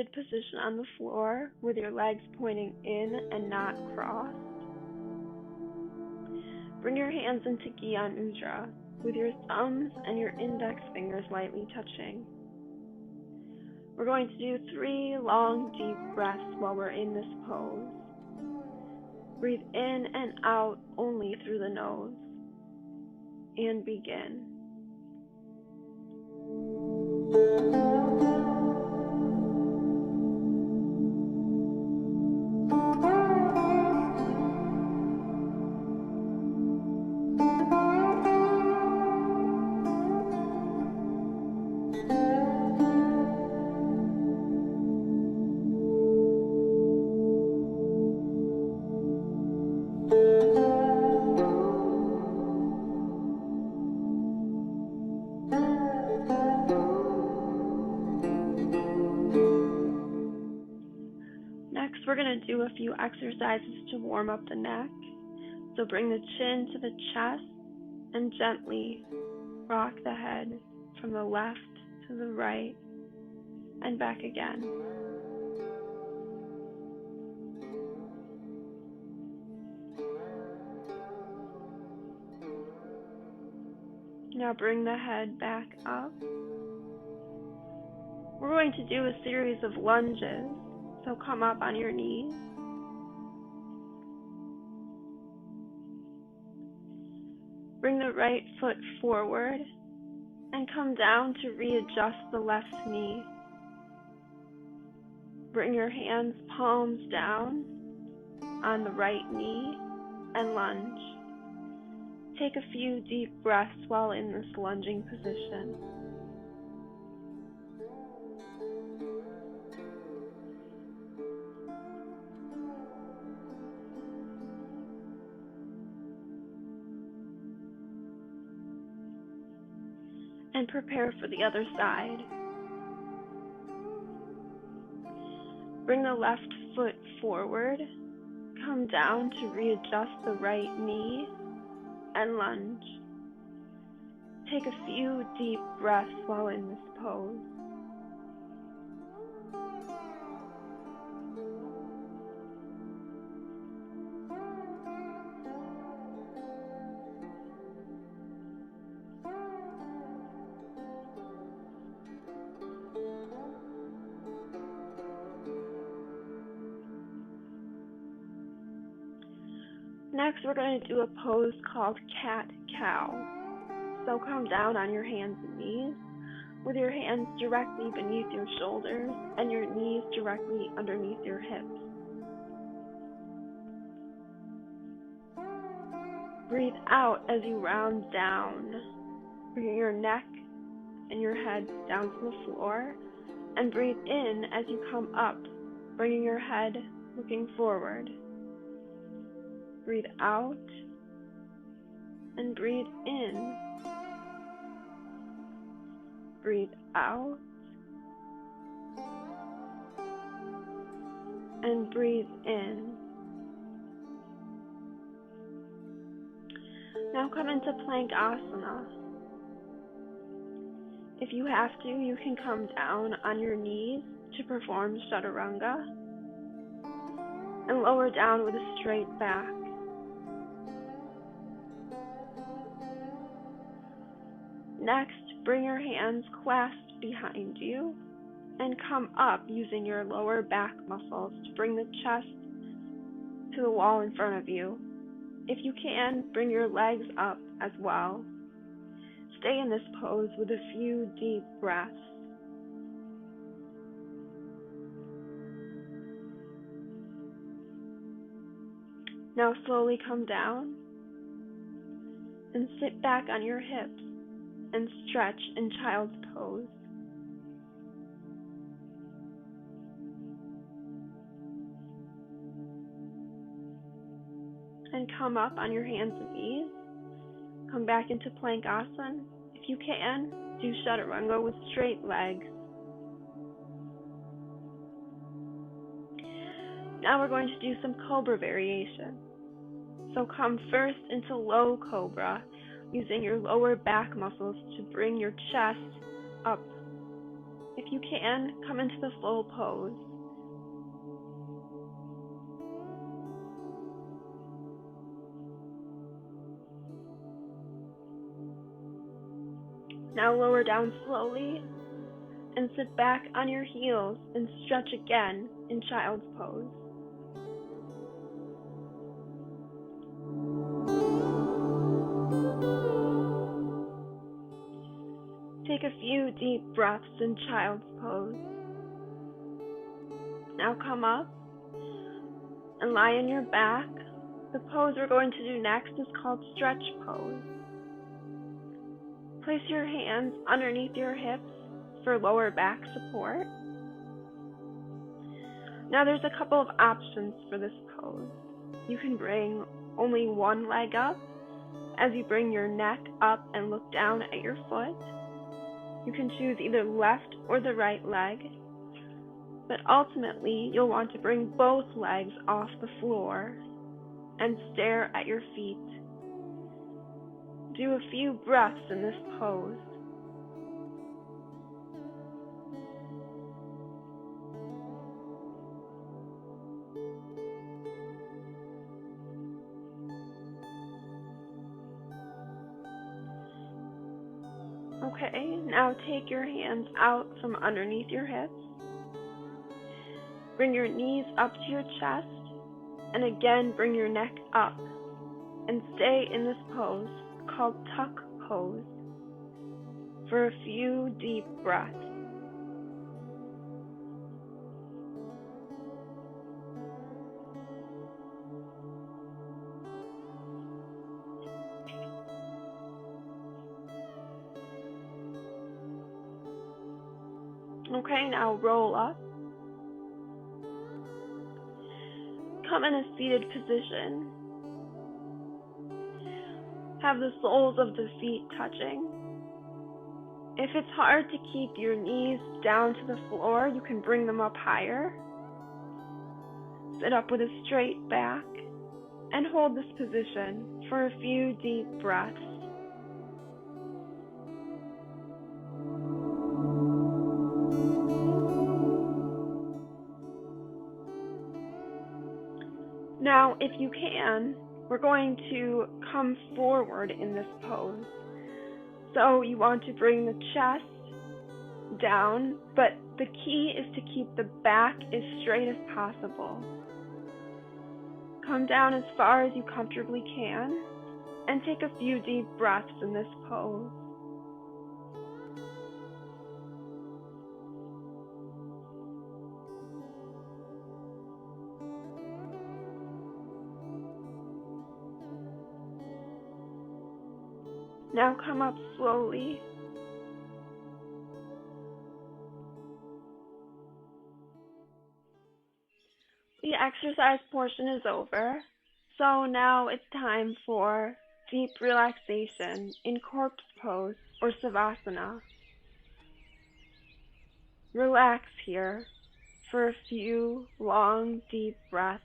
seated position on the floor with your legs pointing in and not crossed. Bring your hands into Gyan Mudra with your thumbs and your index fingers lightly touching. We're going to do 3 long, deep breaths while we're in this pose. Breathe in and out only through the nose. And begin. Next, we're going to do a few exercises to warm up the neck. So bring the chin to the chest and gently rock the head from the left to the right and back again. Now bring the head back up. We're going to do a series of lunges. So come up on your knees. Bring the right foot forward and come down to readjust the left knee. Bring your hands palms down on the right knee and lunge. Take a few deep breaths while in this lunging position. And prepare for the other side. Bring the left foot forward, come down to readjust the right knee, and lunge. Take a few deep breaths while in this pose. Next, we're going to do a pose called cat-cow. So come down on your hands and knees with your hands directly beneath your shoulders and your knees directly underneath your hips. Breathe out as you round down. Bring your neck and your head down to the floor, and breathe in as you come up, bringing your head looking forward. Breathe out and breathe in. Breathe out and breathe in. Now come into Plank Asana. If you have to, you can come down on your knees to perform Chaturanga and lower down with a straight back. Next, bring your hands clasped behind you and come up using your lower back muscles to bring the chest to the wall in front of you. If you can, bring your legs up as well. Stay in this pose with a few deep breaths. Now slowly come down and sit back on your hips and stretch in child's pose. And come up on your hands and knees. Come back into Plank Asana. If you can, do Chaturanga with straight legs. Now we're going to do some Cobra variation. So come first into Low Cobra, using your lower back muscles to bring your chest up. If if you can, come into the full pose. Now lower down slowly and sit back on your heels and stretch again in child's pose. Take a few deep breaths in child's pose. Now come up and lie on your back. The pose we're going to do next is called stretch pose. Place your hands underneath your hips for lower back support. Now there's a couple of options for this pose. You can bring only one leg up as you bring your neck up and look down at your foot. You can choose either left or the right leg, but ultimately you'll want to bring both legs off the floor and stare at your feet. Do a few breaths in this pose. Okay, now take your hands out from underneath your hips. Bring your knees up to your chest, and again bring your neck up, and stay in this pose called tuck pose for a few deep breaths. Okay, now roll up. Come in a seated position. Have the soles of the feet touching. If it's hard to keep your knees down to the floor, you can bring them up higher. Sit up with a straight back and hold this position for a few deep breaths. Now, if you can, we're going to come forward in this pose. So you want to bring the chest down, but the key is to keep the back as straight as possible. Come down as far as you comfortably can, and take a few deep breaths in this pose. Now come up slowly. The exercise portion is over, so now it's time for deep relaxation in corpse pose or savasana. Relax here for a few long, deep breaths.